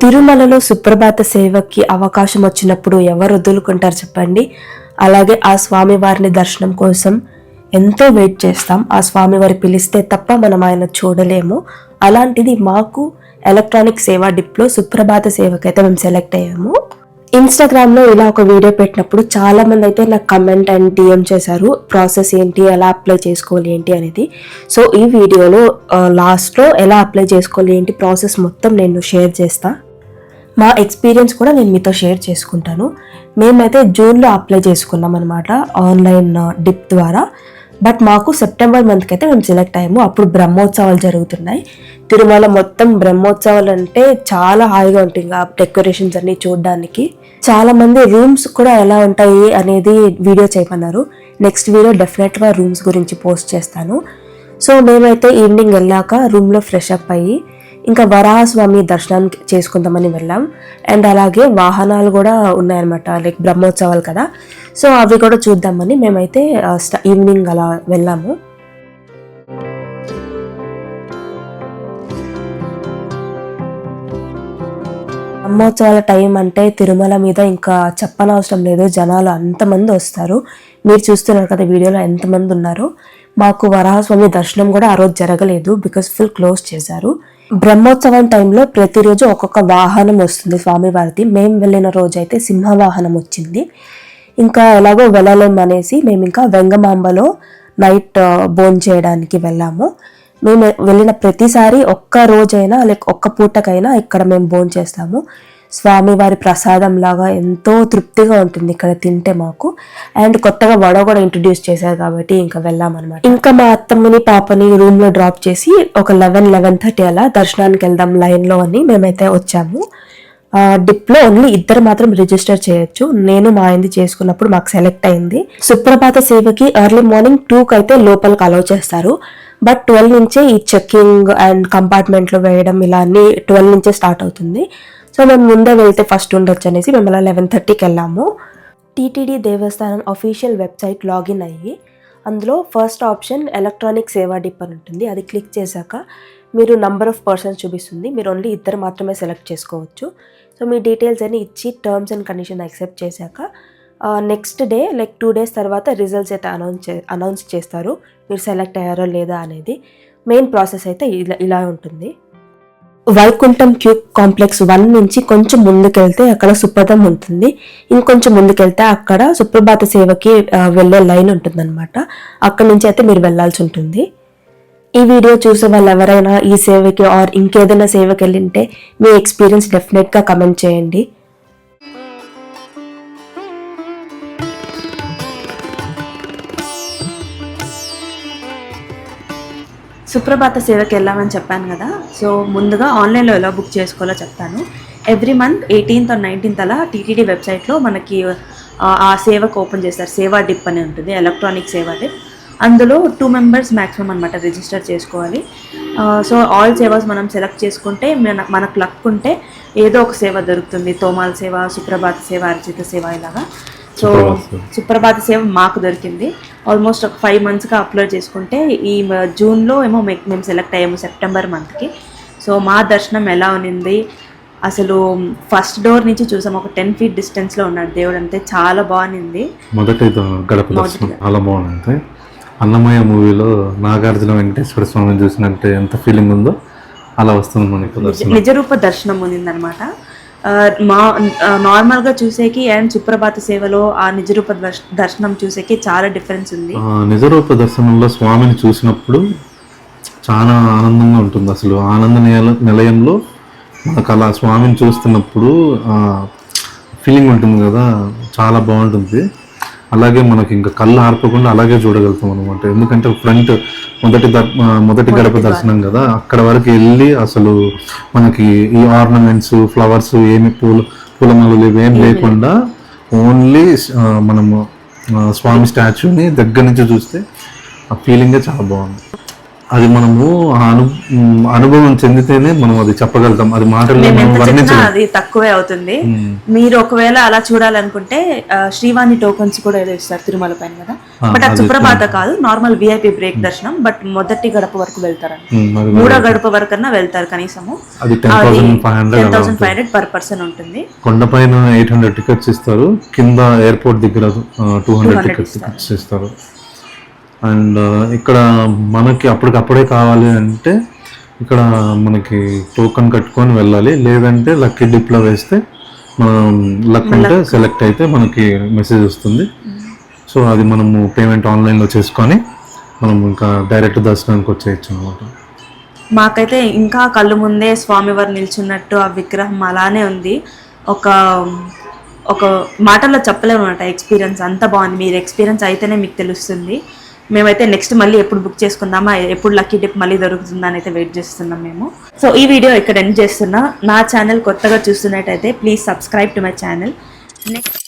తిరుమలలో సుప్రభాత సేవకి అవకాశం వచ్చినప్పుడు ఎవరు వదులుకుంటారు చెప్పండి. అలాగే ఆ స్వామివారిని దర్శనం కోసం ఎంతో వెయిట్ చేస్తాం. ఆ స్వామివారి పిలిస్తే తప్ప మనం ఆయన చూడలేము. అలాంటిది మాకు ఎలక్ట్రానిక్ సేవా డిప్లో సుప్రభాత సేవకైతే మేము సెలెక్ట్ అయ్యాము. ఇన్స్టాగ్రామ్లో ఇలా ఒక వీడియో పెట్టినప్పుడు చాలా మంది అయితే నాకు కమెంట్ అండ్ డిఎం చేశారు, ప్రాసెస్ ఏంటి, ఎలా అప్లై చేసుకోవాలి ఏంటి అనేది. సో ఈ వీడియోలో లాస్ట్లో ఎలా అప్లై చేసుకోవాలి ఏంటి ప్రాసెస్ మొత్తం నేను షేర్ చేస్తా. మా ఎక్స్పీరియన్స్ కూడా నేను మీతో షేర్ చేసుకుంటాను. మేమైతే జూన్లో అప్లై చేసుకున్నాం అనమాట ఆన్లైన్ డిప్ ద్వారా. బట్ మాకు సెప్టెంబర్ మంత్కి అయితే మేము సెలెక్ట్ అయ్యాము. అప్పుడు బ్రహ్మోత్సవాలు జరుగుతున్నాయి. తిరుమల మొత్తం బ్రహ్మోత్సవాలు అంటే చాలా హాయిగా ఉంటుంది. ఇంకా డెకరేషన్స్ అన్ని చూడడానికి. చాలా మంది రూమ్స్ కూడా ఎలా ఉంటాయి అనేది వీడియో చేయమన్నారు. నెక్స్ట్ వీడియో డెఫినెట్గా రూమ్స్ గురించి పోస్ట్ చేస్తాను. సో మేమైతే ఈవినింగ్ వెళ్ళాక రూమ్లో ఫ్రెష్ అప్ అయ్యి ఇంకా వరాహస్వామి దర్శనానికి చేసుకుందామని వెళ్ళాం. అండ్ అలాగే వాహనాలు కూడా ఉన్నాయన్నమాట, లైక్ బ్రహ్మోత్సవాలు కదా, సో అవి కూడా చూద్దామని మేమైతే ఈవినింగ్ అలా వెళ్ళాము. బ్రహ్మోత్సవాల టైం అంటే తిరుమల మీద ఇంకా చెప్పనవసరం లేదు, జనాలు అంతమంది వస్తారు. మీరు చూస్తున్నారు కదా వీడియోలో ఎంతమంది ఉన్నారో. మాకు వరాహస్వామి దర్శనం కూడా ఆ రోజు జరగలేదు, బికాస్ ఫుల్ క్లోజ్ చేశారు. బ్రహ్మోత్సవం టైంలో ప్రతిరోజు ఒక్కొక్క వాహనం వస్తుంది స్వామివారిది. మేము వెళ్ళిన రోజు అయితే సింహవాహనం వచ్చింది. ఇంకా ఎలాగో వెళ్ళలేం అనేసి మేము ఇంకా వెంగమాంబలో నైట్ భోజనం చేయడానికి వెళ్ళాము. మేము వెళ్ళిన ప్రతిసారి ఒక్క రోజైనా లైక్ ఒక్క పూటకైనా ఇక్కడ మేము భోజనం చేస్తాము. స్వామివారి ప్రసాదం లాగా ఎంతో తృప్తిగా ఉంటుంది ఇక్కడ తింటే మాకు. అండ్ కొత్తగా వడ కూడా ఇంట్రడ్యూస్ చేశారు కాబట్టి ఇంకా వెళ్ళామన్నమాట. ఇంకా మా అత్తమ్మని పాపని రూమ్లో డ్రాప్ చేసి ఒక 11-11:30 అలా దర్శనానికి వెళ్దాం లైన్లో అని మేమైతే వచ్చాము. డిప్లో ఓన్లీ ఇద్దరు మాత్రం రిజిస్టర్ చేయొచ్చు. నేను మా ఆయనది చేసుకున్నప్పుడు మాకు సెలెక్ట్ అయింది. సుప్రభాత సేవకి ఎర్లీ మార్నింగ్ 2కి అయితే లోపలికి అలౌ చేస్తారు. బట్ 12 నుంచే ఈ చెక్కింగ్ అండ్ కంపార్ట్మెంట్లో వేయడం ఇలా అన్ని 12 నుంచే స్టార్ట్ అవుతుంది. సో మేము ముందే వెళ్తే ఫస్ట్ ఉండొచ్చు అనేసి మేము అలా 11:30కి వెళ్ళాము. టీటీడీ దేవస్థానం అఫీషియల్ వెబ్సైట్ లాగిన్ అయ్యి అందులో ఫస్ట్ ఆప్షన్ ఎలక్ట్రానిక్ సేవా డిప్ అని ఉంటుంది. అది క్లిక్ చేశాక మీరు నంబర్ ఆఫ్ పర్సన్స్ చూపిస్తుంది. మీరు ఓన్లీ ఇద్దరు మాత్రమే సెలెక్ట్ చేసుకోవచ్చు. సో మీ డీటెయిల్స్ అని ఇచ్చి టర్మ్స్ అండ్ కండిషన్ యాక్సెప్ట్ చేశాక నెక్స్ట్ డే లైక్ 2 days తర్వాత రిజల్ట్స్ అయితే అనౌన్స్ చేస్తారు, మీరు సెలెక్ట్ అయ్యారో లేదా అనేది. మెయిన్ ప్రాసెస్ అయితే ఇలా ఉంటుంది. వైకుంఠం క్యూ కాంప్లెక్స్ 1 నుంచి కొంచెం ముందుకెళ్తే అక్కడ సుప్రభాతం ఉంటుంది. ఇంకొంచెం ముందుకెళ్తే అక్కడ సుప్రభాత సేవకి వెళ్ళే లైన్ ఉంటుంది అనమాట. అక్కడ నుంచి అయితే మీరు వెళ్ళాల్సి ఉంటుంది. ఈ వీడియో చూసే వాళ్ళు ఎవరైనా ఈ సేవకి ఆర్ ఇంకేదైనా సేవకి వెళ్ళింటే మీ ఎక్స్పీరియన్స్ డెఫినెట్గా కమెంట్ చేయండి. సుప్రభాత సేవకి వెళ్ళామని చెప్పాను కదా. సో ముందుగా ఆన్లైన్లో ఎలా బుక్ చేసుకోవాలో చెప్తాను. Every month 18th or 19th అలా టీటీడీ వెబ్సైట్లో మనకి ఆ సేవకు ఓపెన్ చేస్తారు. సేవా డిప్ అని ఉంటుంది, ఎలక్ట్రానిక్ సేవా డిప్. అందులో 2 members మ్యాక్సిమం అనమాట రిజిస్టర్ చేసుకోవాలి. సో ఆల్ సేవాస్ మనం సెలెక్ట్ చేసుకుంటే మనకు లక్ ఉంటే ఏదో ఒక సేవ దొరుకుతుంది. తోమాల సేవ, సుప్రభాత సేవ, అర్జిత సేవ ఇలాగా. సో సుప్రభాత సేవ మాకు దొరికింది. ఆల్మోస్ట్ ఒక 5 monthsగా అప్లోడ్ చేసుకుంటే ఈ జూన్లో ఏమో మేము సెలెక్ట్ అయ్యాము సెప్టెంబర్ మంత్కి. సో మా దర్శనం ఎలా ఉన్నింది అసలు, ఫస్ట్ డోర్ నుంచి చూసాం. ఒక 10 feet డిస్టెన్స్లో ఉన్నాడు దేవుడు, అంతే చాలా బాగుంది. మొదటి గడప దర్శనం చాలా బాగుంది. అన్నమయ్య మూవీలో నాగార్జున వెంకటేశ్వర స్వామిని చూసినట్టే ఎంత ఫీలింగ్ ఉందో అలా వస్తుంది మనకి. నిజరూప దర్శనం ఉన్నిందనమాట. మా నార్మల్గా చూసేకి అండ్ సుప్రభాత సేవలో ఆ నిజరూప దర్శనం చూసేకి చాలా డిఫరెన్స్ ఉంది. నిజరూప దర్శనంలో స్వామిని చూసినప్పుడు చాలా ఆనందంగా ఉంటుంది. అసలు ఆనంద నిలయంలో మనకు అలా స్వామిని చూస్తున్నప్పుడు ఫీలింగ్ ఉంటుంది కదా, చాలా బాగుంటుంది. అలాగే మనకి ఇంకా కళ్ళు ఆర్పకుండా అలాగే చూడగలుగుతాం అనమాట. ఎందుకంటే ఫ్రంట్ మొదటి గడప దర్శనం కదా, అక్కడ వరకు వెళ్ళి అసలు మనకి ఈ ఆర్నమెంట్స్, ఫ్లవర్స్ ఏమి పూలమాలలు ఇవేం లేకుండా ఓన్లీ మనము స్వామి స్టాచ్యూని దగ్గర నుంచి చూస్తే ఆ ఫీలింగే చాలా బాగుంది. అది మనము అనుభవం చెందితేనే మనం అది చెప్పగలుగుతాం. అది మాటల్లో అది తక్కువే అవుతుంది. మీరు ఒకవేళ అలా చూడాలనుకుంటే శ్రీవాణి టోకన్స్ కూడా ఏదో ఇస్తారు తిరుమల పైన కదా, బట్ అది సుప్రభాత కాదు, నార్మల్ విఐపి బ్రేక్ దర్శనం. బట్ మొదటి గడప వరకు వెళ్తారండి, అది మూడో గడప వరకు అన్నా వెళ్తారు కనీసము. అది 10,500 పర్ పర్సన్ ఉంటుంది. కొండపైన 800 టికెట్స్ ఇస్తారు, కింద ఎయిర్పోర్ట్ దగ్గర 200 టికెట్స్ ఇస్తారు. అండ్ ఇక్కడ మనకి అప్పటికప్పుడే కావాలి అంటే ఇక్కడ మనకి టోకన్ కట్టుకొని వెళ్ళాలి, లేదంటే లక్కీ డిప్లో వేస్తే మనం లక్ అంటే సెలెక్ట్ అయితే మనకి మెసేజ్ వస్తుంది. సో అది మనము పేమెంట్ ఆన్లైన్లో చేసుకొని మనం ఇంకా డైరెక్ట్ దర్శనానికి వచ్చేయచ్చు అనమాట. మాకైతే ఇంకా కళ్ళు ముందే స్వామివారు నిల్చున్నట్టు ఆ విగ్రహం అలానే ఉంది. ఒక మాటల్లో చెప్పలేము అనమాట ఎక్స్పీరియన్స్, అంత బాగుంది. మీరు ఎక్స్పీరియన్స్ అయితేనే మీకు తెలుస్తుంది. మేమైతే నెక్స్ట్ మళ్ళీ ఎప్పుడు బుక్ చేసుకుందామా, ఎప్పుడు లక్కీ డిప్ మళ్ళీ దొరుకుతుందా అని అయితే వెయిట్ చేస్తున్నాం మేము. సో ఈ వీడియో ఇక్కడ ఎండ్ చేస్తున్నా. నా ఛానల్ కొత్తగా చూస్తున్నట్టయితే please subscribe to my channel. Next